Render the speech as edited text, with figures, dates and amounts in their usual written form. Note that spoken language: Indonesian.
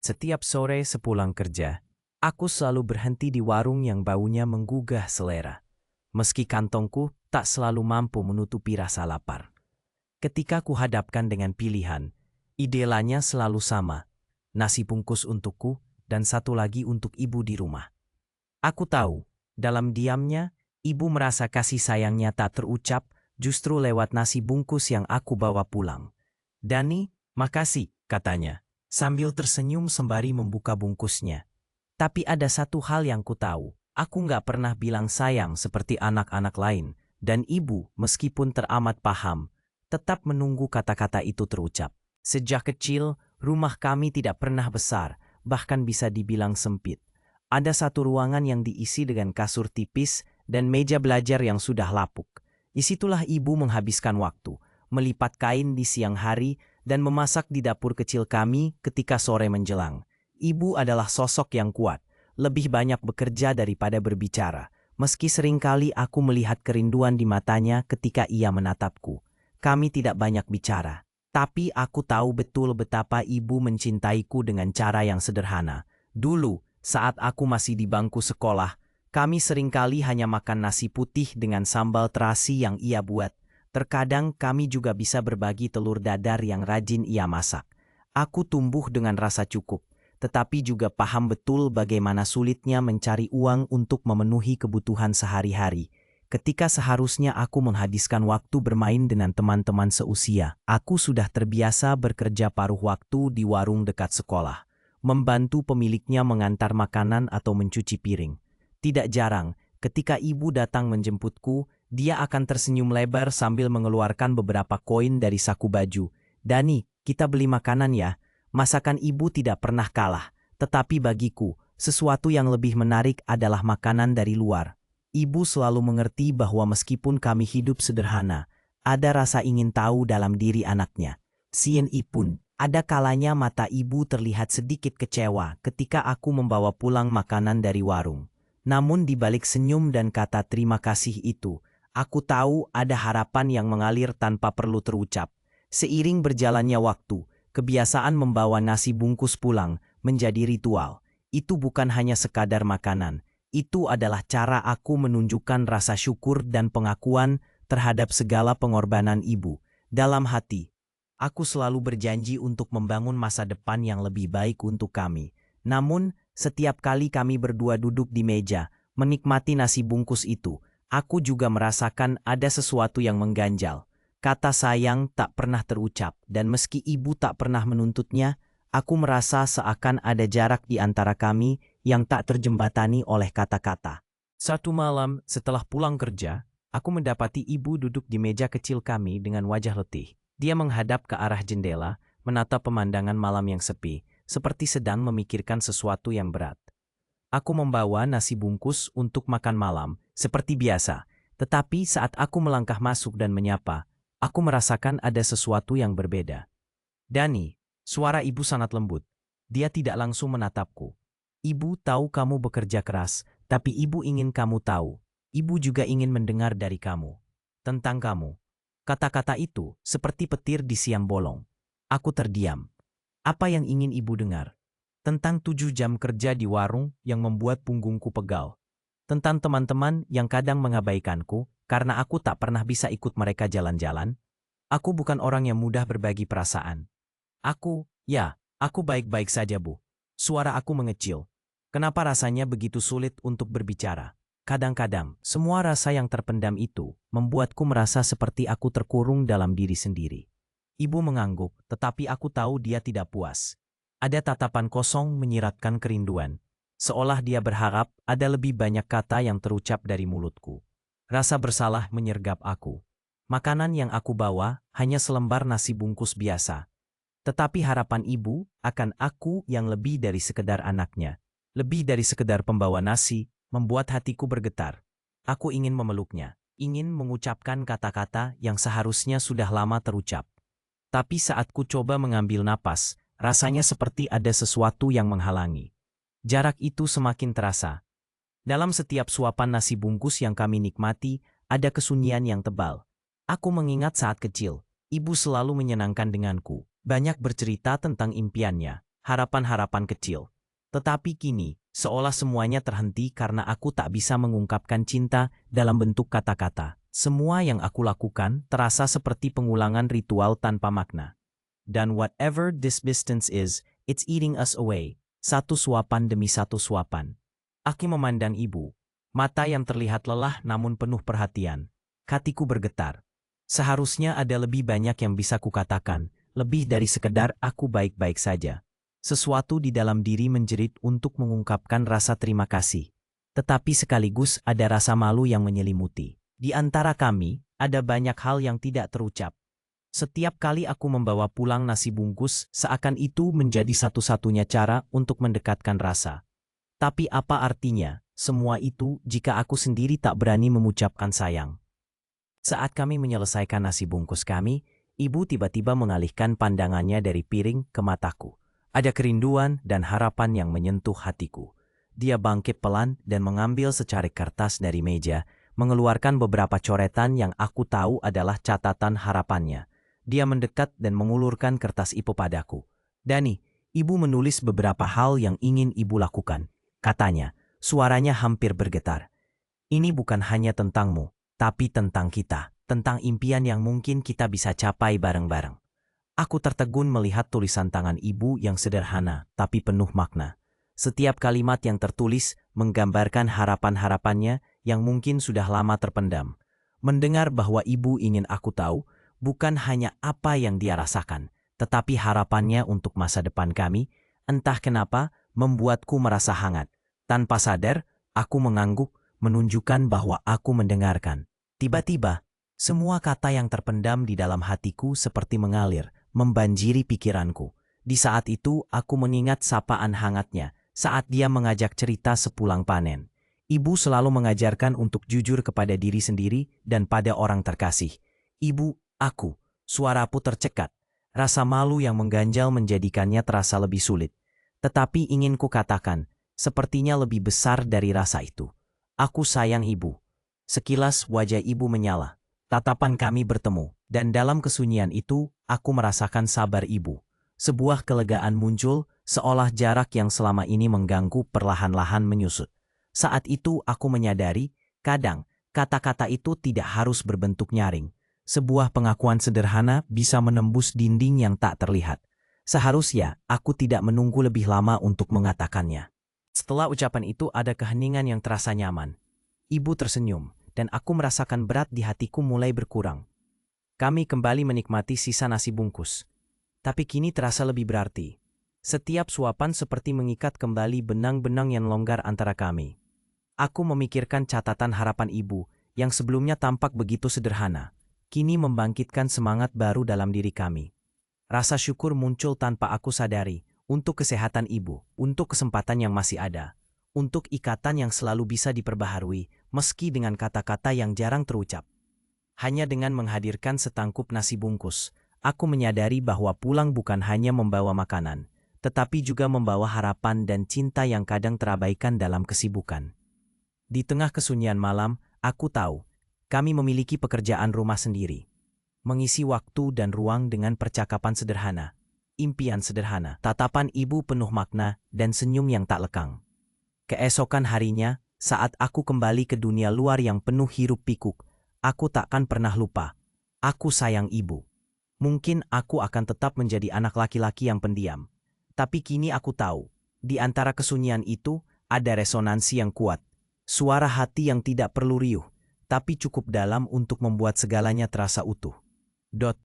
Setiap sore sepulang kerja, aku selalu berhenti di warung yang baunya menggugah selera. Meski kantongku tak selalu mampu menutupi rasa lapar. Ketika kuhadapkan dengan pilihan, idealnya selalu sama. Nasi bungkus untukku dan satu lagi untuk ibu di rumah. Aku tahu, dalam diamnya, ibu merasa kasih sayangnya tak terucap justru lewat nasi bungkus yang aku bawa pulang. "Dani, makasih," katanya, sambil tersenyum sembari membuka bungkusnya. Tapi ada satu hal yang ku tahu, aku nggak pernah bilang sayang seperti anak-anak lain, dan ibu, meskipun teramat paham, tetap menunggu kata-kata itu terucap. Sejak kecil, rumah kami tidak pernah besar, bahkan bisa dibilang sempit. Ada satu ruangan yang diisi dengan kasur tipis dan meja belajar yang sudah lapuk. Disitulah ibu menghabiskan waktu, melipat kain di siang hari, dan memasak di dapur kecil kami ketika sore menjelang. Ibu adalah sosok yang kuat, lebih banyak bekerja daripada berbicara, meski seringkali aku melihat kerinduan di matanya ketika ia menatapku. Kami tidak banyak bicara, tapi aku tahu betul betapa ibu mencintaiku dengan cara yang sederhana. Dulu, saat aku masih di bangku sekolah, kami seringkali hanya makan nasi putih dengan sambal terasi yang ia buat. Terkadang kami juga bisa berbagi telur dadar yang rajin ia masak. Aku tumbuh dengan rasa cukup, tetapi juga paham betul bagaimana sulitnya mencari uang untuk memenuhi kebutuhan sehari-hari. Ketika seharusnya aku menghabiskan waktu bermain dengan teman-teman seusia, aku sudah terbiasa bekerja paruh waktu di warung dekat sekolah, membantu pemiliknya mengantar makanan atau mencuci piring. Tidak jarang, ketika ibu datang menjemputku, dia akan tersenyum lebar sambil mengeluarkan beberapa koin dari saku baju. "Dani, kita beli makanan ya." Masakan ibu tidak pernah kalah, tetapi bagiku, sesuatu yang lebih menarik adalah makanan dari luar. Ibu selalu mengerti bahwa meskipun kami hidup sederhana, ada rasa ingin tahu dalam diri anaknya. Sien Ipun, ada kalanya mata ibu terlihat sedikit kecewa ketika aku membawa pulang makanan dari warung. Namun di balik senyum dan kata terima kasih itu, aku tahu ada harapan yang mengalir tanpa perlu terucap. Seiring berjalannya waktu, kebiasaan membawa nasi bungkus pulang menjadi ritual. Itu bukan hanya sekadar makanan. Itu adalah cara aku menunjukkan rasa syukur dan pengakuan terhadap segala pengorbanan ibu. Dalam hati, aku selalu berjanji untuk membangun masa depan yang lebih baik untuk kami. Namun, setiap kali kami berdua duduk di meja, menikmati nasi bungkus itu, aku juga merasakan ada sesuatu yang mengganjal. Kata sayang tak pernah terucap, dan meski ibu tak pernah menuntutnya, aku merasa seakan ada jarak di antara kami yang tak terjembatani oleh kata-kata. Satu malam setelah pulang kerja, aku mendapati ibu duduk di meja kecil kami dengan wajah letih. Dia menghadap ke arah jendela, menatap pemandangan malam yang sepi, seperti sedang memikirkan sesuatu yang berat. Aku membawa nasi bungkus untuk makan malam, seperti biasa. Tetapi saat aku melangkah masuk dan menyapa, aku merasakan ada sesuatu yang berbeda. "Dani," suara ibu sangat lembut. Dia tidak langsung menatapku. "Ibu tahu kamu bekerja keras, tapi ibu ingin kamu tahu. Ibu juga ingin mendengar dari kamu. Tentang kamu." Kata-kata itu seperti petir di siang bolong. Aku terdiam. Apa yang ingin ibu dengar? Tentang 7 jam kerja di warung yang membuat punggungku pegal. Tentang teman-teman yang kadang mengabaikanku karena aku tak pernah bisa ikut mereka jalan-jalan. Aku bukan orang yang mudah berbagi perasaan. Aku baik-baik saja, Bu. Suara aku mengecil. Kenapa rasanya begitu sulit untuk berbicara? Kadang-kadang, semua rasa yang terpendam itu membuatku merasa seperti aku terkurung dalam diri sendiri. Ibu mengangguk, tetapi aku tahu dia tidak puas. Ada tatapan kosong menyiratkan kerinduan. Seolah dia berharap ada lebih banyak kata yang terucap dari mulutku. Rasa bersalah menyergap aku. Makanan yang aku bawa hanya selembar nasi bungkus biasa. Tetapi harapan ibu akan aku yang lebih dari sekedar anaknya, lebih dari sekedar pembawa nasi, membuat hatiku bergetar. Aku ingin memeluknya, ingin mengucapkan kata-kata yang seharusnya sudah lama terucap. Tapi saat ku coba mengambil napas, rasanya seperti ada sesuatu yang menghalangi. Jarak itu semakin terasa. Dalam setiap suapan nasi bungkus yang kami nikmati, ada kesunyian yang tebal. Aku mengingat saat kecil, ibu selalu menyenangkan denganku. Banyak bercerita tentang impiannya, harapan-harapan kecil. Tetapi kini, seolah semuanya terhenti karena aku tak bisa mengungkapkan cinta dalam bentuk kata-kata. Semua yang aku lakukan terasa seperti pengulangan ritual tanpa makna. Dan whatever this distance is, it's eating us away. Satu suapan demi satu suapan. Aku memandang ibu. Mata yang terlihat lelah namun penuh perhatian. Hatiku bergetar. Seharusnya ada lebih banyak yang bisa kukatakan, lebih dari sekedar aku baik-baik saja. Sesuatu di dalam diri menjerit untuk mengungkapkan rasa terima kasih. Tetapi sekaligus ada rasa malu yang menyelimuti. Di antara kami, ada banyak hal yang tidak terucap. Setiap kali aku membawa pulang nasi bungkus, seakan itu menjadi satu-satunya cara untuk mendekatkan rasa. Tapi apa artinya, semua itu jika aku sendiri tak berani mengucapkan sayang? Saat kami menyelesaikan nasi bungkus kami, ibu tiba-tiba mengalihkan pandangannya dari piring ke mataku. Ada kerinduan dan harapan yang menyentuh hatiku. Dia bangkit pelan dan mengambil secarik kertas dari meja, mengeluarkan beberapa coretan yang aku tahu adalah catatan harapannya. Dia mendekat dan mengulurkan kertas itu padaku. "Dani, ibu menulis beberapa hal yang ingin ibu lakukan," katanya. Suaranya hampir bergetar. "Ini bukan hanya tentangmu, tapi tentang kita, tentang impian yang mungkin kita bisa capai bareng-bareng." Aku tertegun melihat tulisan tangan ibu yang sederhana tapi penuh makna. Setiap kalimat yang tertulis menggambarkan harapan-harapannya yang mungkin sudah lama terpendam. Mendengar bahwa ibu ingin aku tahu, bukan hanya apa yang dia rasakan, tetapi harapannya untuk masa depan kami, entah kenapa membuatku merasa hangat. Tanpa sadar, aku mengangguk, menunjukkan bahwa aku mendengarkan. Tiba-tiba, semua kata yang terpendam di dalam hatiku seperti mengalir, membanjiri pikiranku. Di saat itu, aku mengingat sapaan hangatnya saat dia mengajak cerita sepulang panen. Ibu selalu mengajarkan untuk jujur kepada diri sendiri dan pada orang terkasih. "Ibu, aku." Suaraku tercekat. Rasa malu yang mengganjal menjadikannya terasa lebih sulit. Tetapi ingin kukatakan, sepertinya lebih besar dari rasa itu. "Aku sayang ibu." Sekilas wajah ibu menyala. Tatapan kami bertemu, dan dalam kesunyian itu, aku merasakan sabar ibu. Sebuah kelegaan muncul, seolah jarak yang selama ini mengganggu perlahan-lahan menyusut. Saat itu aku menyadari, kadang, kata-kata itu tidak harus berbentuk nyaring. Sebuah pengakuan sederhana bisa menembus dinding yang tak terlihat. Seharusnya, aku tidak menunggu lebih lama untuk mengatakannya. Setelah ucapan itu ada keheningan yang terasa nyaman. Ibu tersenyum, dan aku merasakan berat di hatiku mulai berkurang. Kami kembali menikmati sisa nasi bungkus. Tapi kini terasa lebih berarti. Setiap suapan seperti mengikat kembali benang-benang yang longgar antara kami. Aku memikirkan catatan harapan ibu, yang sebelumnya tampak begitu sederhana, kini membangkitkan semangat baru dalam diri kami. Rasa syukur muncul tanpa aku sadari, untuk kesehatan ibu, untuk kesempatan yang masih ada, untuk ikatan yang selalu bisa diperbaharui, meski dengan kata-kata yang jarang terucap. Hanya dengan menghadirkan setangkup nasi bungkus, aku menyadari bahwa pulang bukan hanya membawa makanan, tetapi juga membawa harapan dan cinta yang kadang terabaikan dalam kesibukan. Di tengah kesunyian malam, aku tahu, kami memiliki pekerjaan rumah sendiri. Mengisi waktu dan ruang dengan percakapan sederhana, impian sederhana, tatapan ibu penuh makna, dan senyum yang tak lekang. Keesokan harinya, saat aku kembali ke dunia luar yang penuh hiruk pikuk, aku takkan pernah lupa. Aku sayang ibu. Mungkin aku akan tetap menjadi anak laki-laki yang pendiam. Tapi kini aku tahu, di antara kesunyian itu, ada resonansi yang kuat. Suara hati yang tidak perlu riuh, tapi cukup dalam untuk membuat segalanya terasa utuh.